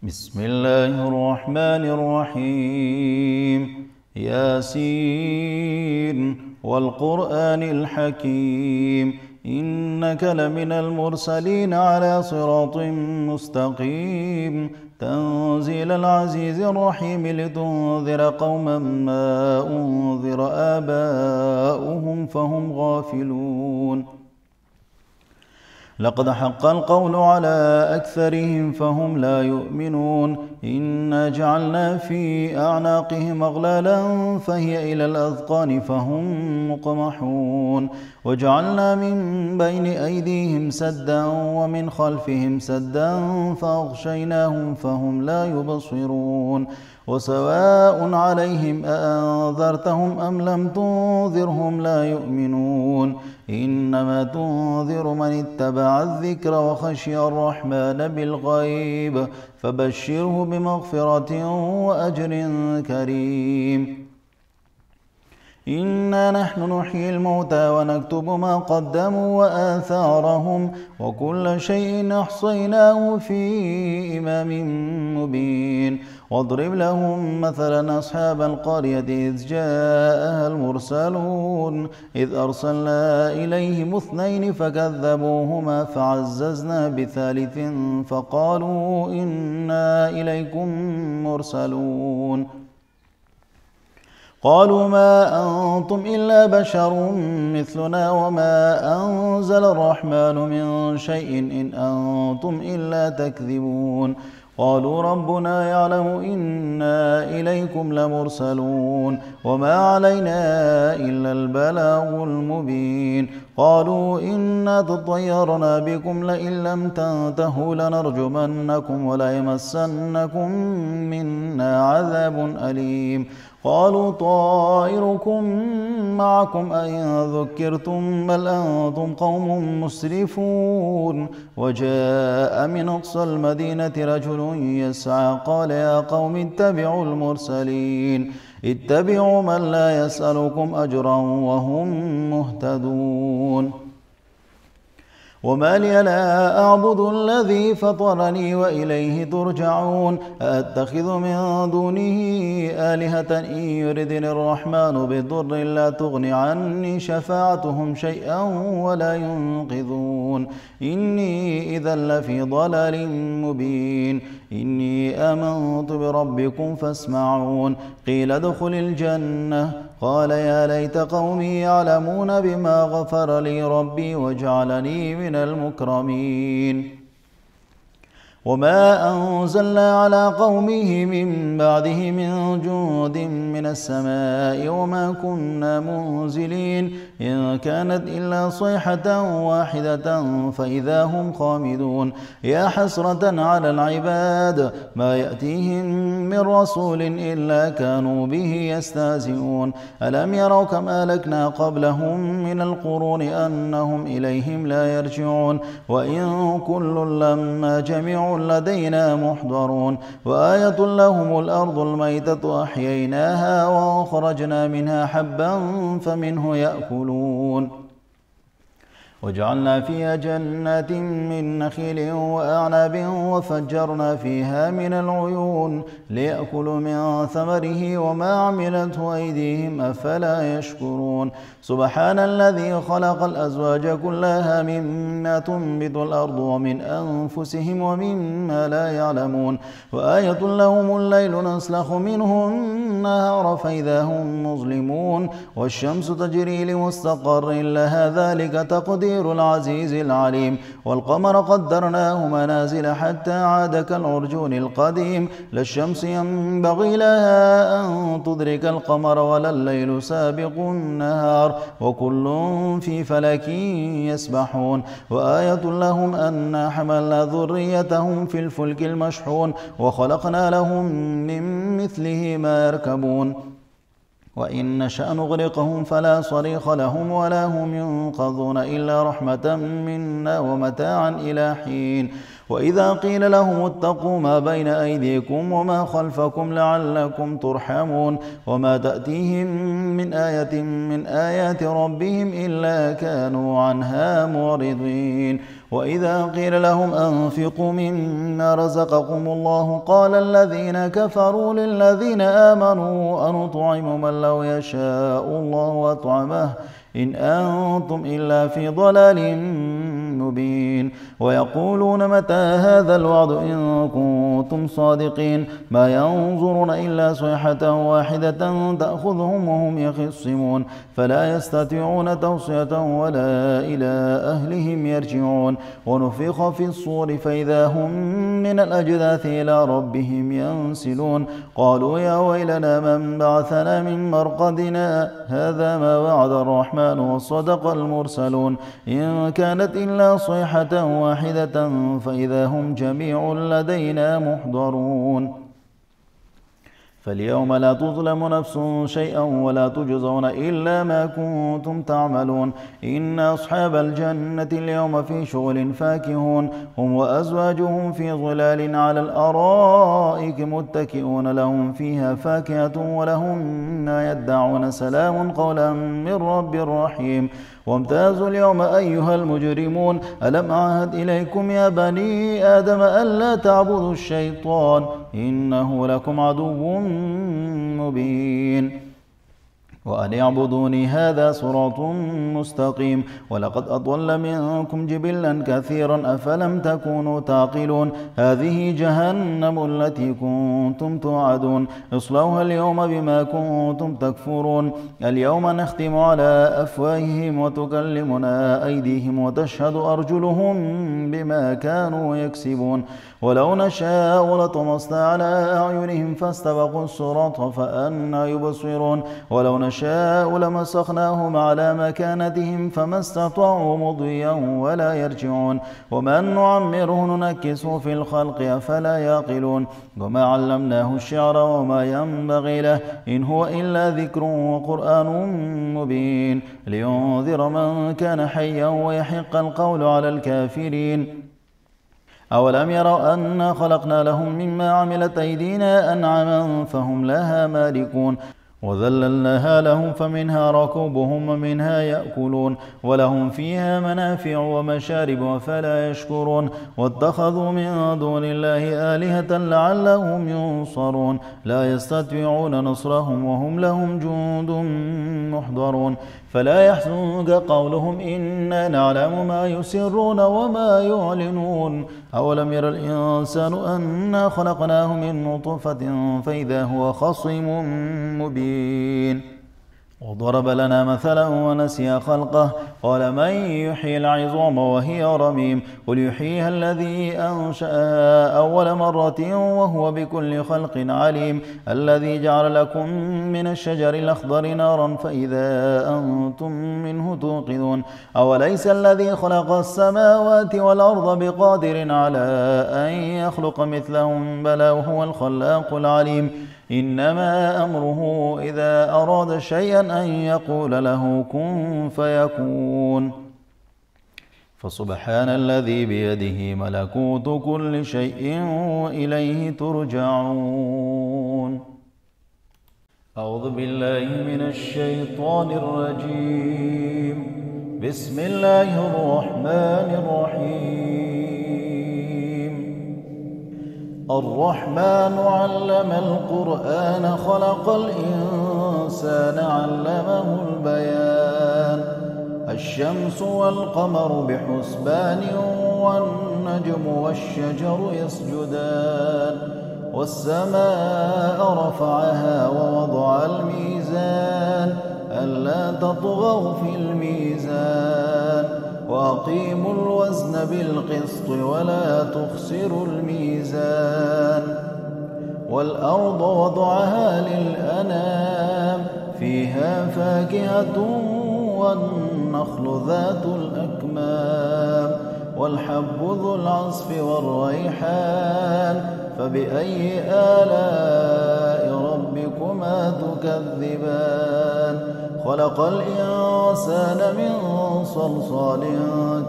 بسم الله الرحمن الرحيم. ياسين والقرآن الحكيم إنك لمن المرسلين على صراط مستقيم تنزيل العزيز الرحيم لتنذر قوما ما أنذر آباؤهم فهم غافلون. لقد حق القول على أكثرهم فهم لا يؤمنون. إنا جعلنا في أعناقهم أغلالا فهي إلى الأذقان فهم مقمحون. وجعلنا من بين أيديهم سدا ومن خلفهم سدا فأغشيناهم فهم لا يبصرون. وسواء عليهم أأنذرتهم أم لم تنذرهم لا يؤمنون. إنما تنذر من اتبع الذكر وخشي الرحمن بالغيب فبشره بمغفرة وأجر كريم. إنا نحن نحيي الموتى ونكتب ما قدموا وآثارهم وكل شيء أحصيناه في إمام مبين. واضرب لهم مثلا أصحاب القرية إذ جاءها المرسلون إذ أرسلنا إليهم 2 فكذبوهما فعززنا بثالث فقالوا إنا إليكم مرسلون. قالوا ما أنتم إلا بشر مثلنا وما أنزل الرحمن من شيء إن أنتم إلا تكذبون. قالوا ربنا يعلم إنا إليكم لمرسلون وما علينا إلا البلاغ المبين. قالوا إنا تطيرنا بكم لئن لم تنتهوا لنرجمنكم وليمسنكم منا عذاب أليم. قالوا طائركم معكم أئن ذكرتم بل أنتم قوم مسرفون. وجاء من أقصى المدينة رجل يسعى قال يا قوم اتبعوا المرسلين اتبعوا من لا يسألكم أجرا وهم مهتدون. وما لي لا أعبد الذي فطرني وإليه ترجعون. أأتخذ من دونه آلهة إن يردني الرحمن بضر لا تغن عني شفاعتهم شيئا ولا ينقذون. إني إذا لفي ضلال مبين. إني آمنت بربكم فاسمعون. قيل ادخل الجنة قال يا ليت قومي يعلمون بما غفر لي ربي وجعلني من المكرمين. وما أنزلنا على قومه من بعده من جند من السماء وما كنا منزلين. إن كانت إلا صيحة واحدة فإذا هم خامدون. يا حسرة على العباد ما يأتيهم من رسول إلا كانوا به يستهزئون. ألم يروا كم أهلكنا قبلهم من القرون أنهم إليهم لا يرجعون. وإن كل لما جميع لدينا محضرون. وآية لهم الأرض الميتة أحييناها وأخرجنا منها حبا فمنه يأكلون. وجعلنا فيها جنات من نخيل وأعناب وفجرنا فيها من العيون ليأكلوا من ثمره وما عملته أيديهم أفلا يشكرون. سبحان الذي خلق الأزواج كلها مما تنبت الأرض ومن أنفسهم ومما لا يعلمون. وآية لهم الليل نسلخ منه النهار فإذا هم مظلمون. والشمس تجري لمستقر لها ذلك تقدير العزيز العليم. والقمر قدرناه منازل حتى عاد كالعرجون القديم. لا الشمس ينبغي لها أن تدرك القمر ولا الليل سابق النهار وكل في فلك يسبحون. وآية لهم أنا حملنا ذريتهم في الفلك المشحون وخلقنا لهم من مثله ما يركبون. وإن نشأ نغرقهم فلا صريخ لهم ولا هم ينقذون إلا رحمة منا ومتاعا إلى حين. وإذا قيل لهم اتقوا ما بين أيديكم وما خلفكم لعلكم ترحمون وما تأتيهم من آية من آيات ربهم إلا كانوا عنها معرضين وإذا قيل لهم أنفقوا مما رزقكم الله قال الذين كفروا للذين آمنوا أنطعم من لو يشاء الله أطعمه إن أنتم إلا في ضلال مبين ويقولون متى هذا الوعد إن كنتم صادقين ما ينظرون إلا صيحة واحدة تأخذهم وهم يخصمون فلا يستطيعون توصية ولا إلى أهلهم يرجعون ونفخ في الصور فإذا هم من الأجداث إلى ربهم ينسلون قالوا يا ويلنا من بعثنا من مرقدنا هذا ما وعد الرحمن وصدق المرسلون إن كانت إلا صيحة واحدة فإذا هم جميع لدينا محضرون فاليوم لا تظلم نفس شيئا ولا تجزون إلا ما كنتم تعملون إن أصحاب الجنة اليوم في شغل فاكهون هم وأزواجهم في ظلال على الأرائك متكئون لهم فيها فاكهة ولهم ما يدعون سلام قولا من رب رحيم وامتازوا اليوم أيها المجرمون ألم أعهد إليكم يا بني آدم ألا تعبدوا الشيطان إنه لكم عدو مبين وأن اعبدوني هذا صراط مستقيم ولقد أضل منكم جبلا كثيرا أفلم تكونوا تعقلون هذه جهنم التي كنتم توعدون اصلوها اليوم بما كنتم تكفرون اليوم نختم على أفواههم وتكلمنا أيديهم وتشهد أرجلهم بما كانوا يكسبون ولو نشاء لطمسنا على أعينهم فاستبقوا الصراط فأنى يبصرون ولو نشاء لمسخناهم على مكانتهم فما استطاعوا مضيا ولا يرجعون ومن نعمره ننكسه في الخلق أفلا يعقلون وما علمناه الشعر وما ينبغي له إن هو إلا ذكر وقرآن مبين لينذر من كان حيا ويحق القول على الكافرين أولم يروا أنا خلقنا لهم مما عملت أيدينا أنعاما فهم لها مالكون وذللناها لهم فمنها ركوبهم ومنها يأكلون ولهم فيها منافع ومشارب أفلا يشكرون واتخذوا من دون الله آلهة لعلهم ينصرون لا يستطيعون نصرهم وهم لهم جند محضرون فلا يحزنك قولهم إنا نعلم ما يسرون وما يعلنون أولم ير الإنسان أنا خلقناه من نطفة فإذا هو خصيم مبين وضرب لنا مثلا ونسي خلقه قال من يحيي العظام وهي رميم قل يحييها الذي أنشأها أول مرة وهو بكل خلق عليم الذي جعل لكم من الشجر الأخضر نارا فإذا أنتم منه توقدون أوليس الذي خلق السماوات والأرض بقادر على أن يخلق مثلهم بلى وهو الخلاق العليم إنما أمره إذا أراد شيئا أن يقول له كن فيكون فسبحان الذي بيده ملكوت كل شيء وإليه ترجعون أعوذ بالله من الشيطان الرجيم بسم الله الرحمن الرحيم الرحمن علم القرآن خلق الإنسان علمه البيان الشمس والقمر بحسبان والنجم والشجر يسجدان والسماء رفعها ووضع الميزان ألا تطغوا في الميزان وأقيموا الوزن بالقسط ولا تخسروا الميزان والأرض وضعها للأنام فيها فاكهة والنخل ذات الأكمام والحب ذو العصف والريحان فبأي آلاء ربكما تكذبان خلق الإنسان من صلصال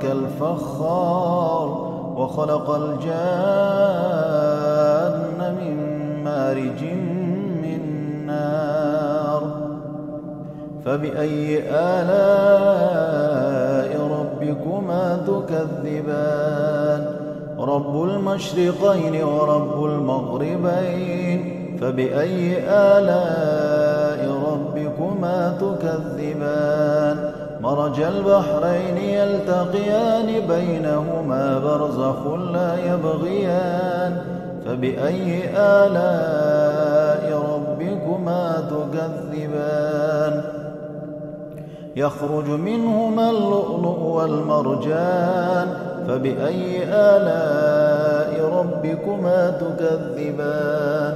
كالفخار وخلق الجان من مارج من نار فبأي آلاء ربكما تكذبان رب المشرقين ورب المغربين فبأي آلاء ربكما تكذبان مرج البحرين يلتقيان بينهما برزخ لا يبغيان فبأي آلاء ربكما تكذبان يخرج منهما اللؤلؤ والمرجان فبأي آلاء ربكما تكذبان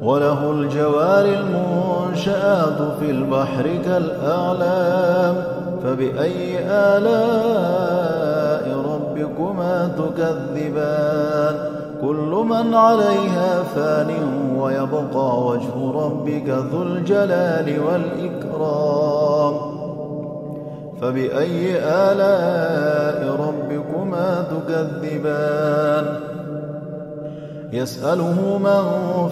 وله الجوار المنشآت في البحر كالأعلام فبأي آلاء ربكما تكذبان كل من عليها فان ويبقى وجه ربك ذو الجلال والإكرام فبأي آلاء ربكما تكذبان يسأله من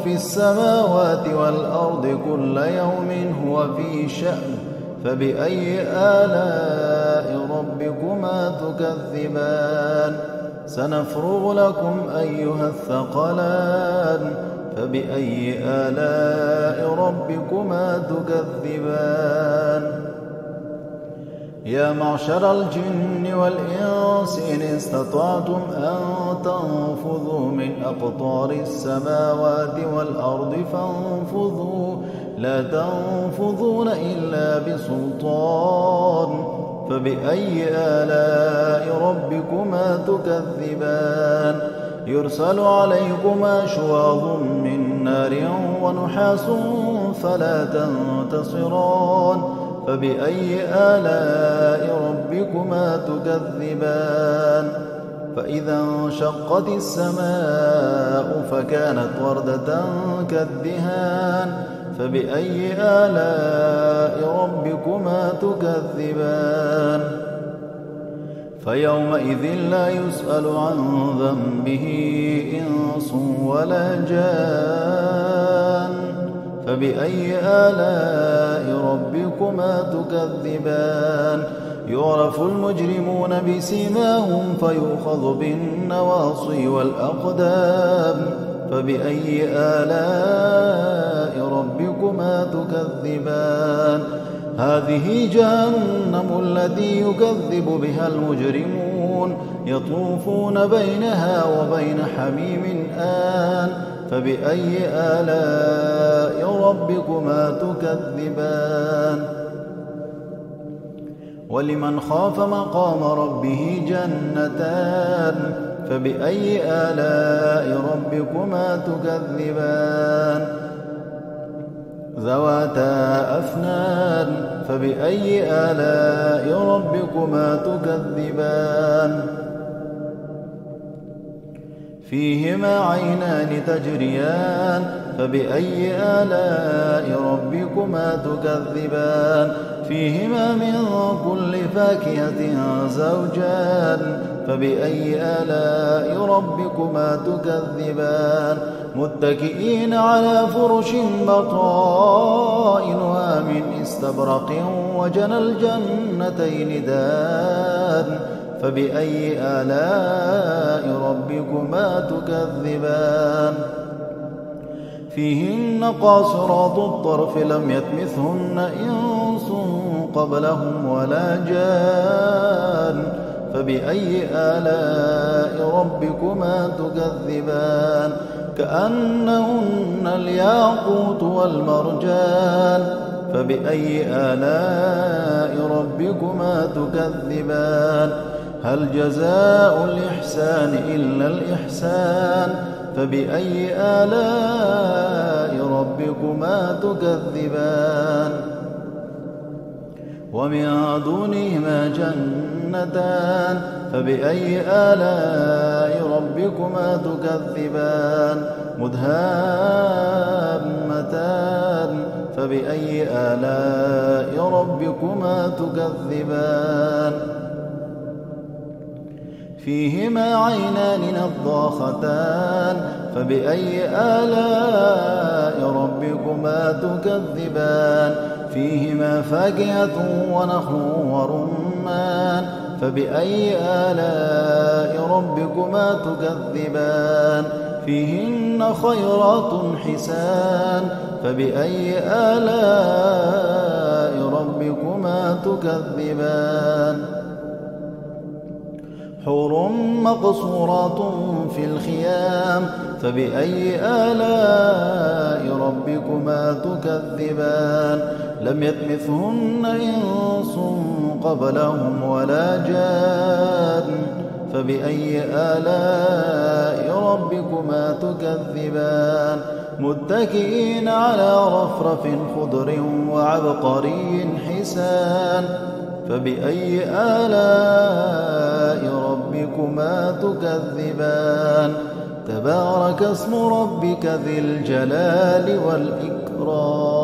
في السماوات والأرض كل يوم هو في شأن فبأي آلاء ربكما تكذبان سنفرغ لكم أيها الثقلان فبأي آلاء ربكما تكذبان يا معشر الجن والإنس إن استطعتم أن تنفذوا من أقطار السماوات والأرض فانفذوا لا تنفذون إلا بسلطان فبأي آلاء ربكما تكذبان يرسل عليكما شواظ من نار ونحاس فلا تنتصران فبأي آلاء ربكما تكذبان فإذا انشقت السماء فكانت وردة كالدهان فبأي آلاء ربكما تكذبان فيومئذ لا يسأل عن ذنبه إنس ولا جان فبأي آلاء ربكما تكذبان يعرف المجرمون بسيماهم فيؤخذ بالنواصي والأقدام فبأي آلاء ربكما تكذبان هذه جهنم التي يكذب بها المجرمون يطوفون بينها وبين حميم آن فبأي آلاء ربكما تكذبان ولمن خاف مقام ربه جنتان فبأي آلاء ربكما تكذبان ذواتا أفنان فبأي آلاء ربكما تكذبان فيهما عينان تجريان فبأي آلاء ربكما تكذبان فيهما من كل فاكهة زوجان فبأي آلاء ربكما تكذبان متكئين على فرش بطائنها من استبرق وجنى الجنتين دان فبأي آلاء ربكما تكذبان فيهن قاصرات الطرف لم يطمثهن إنس قبلهم ولا جان فبأي آلاء ربكما تكذبان كأنهن الياقوت والمرجان فبأي آلاء ربكما تكذبان هل جزاء الإحسان إلا الإحسان فبأي آلاء ربكما تكذبان ومن دونهما جنتان فبأي آلاء ربكما تكذبان مدهامتان فبأي آلاء ربكما تكذبان فيهما عينان نضاختان فبأي آلاء ربكما تكذبان فيهما فاكهة ونخل ورمان فبأي آلاء ربكما تكذبان فيهن خيرات حسان فبأي آلاء ربكما تكذبان حور مقصورات في الخيام فبأي آلاء ربكما تكذبان لم يطمثهن إنس قبلهم ولا جان فبأي آلاء ربكما تكذبان متكئين على رفرف خضر وعبقري حسان فبأي آلاء ربكما تكذبان تبارك اسم ربك ذي الجلال والإكرام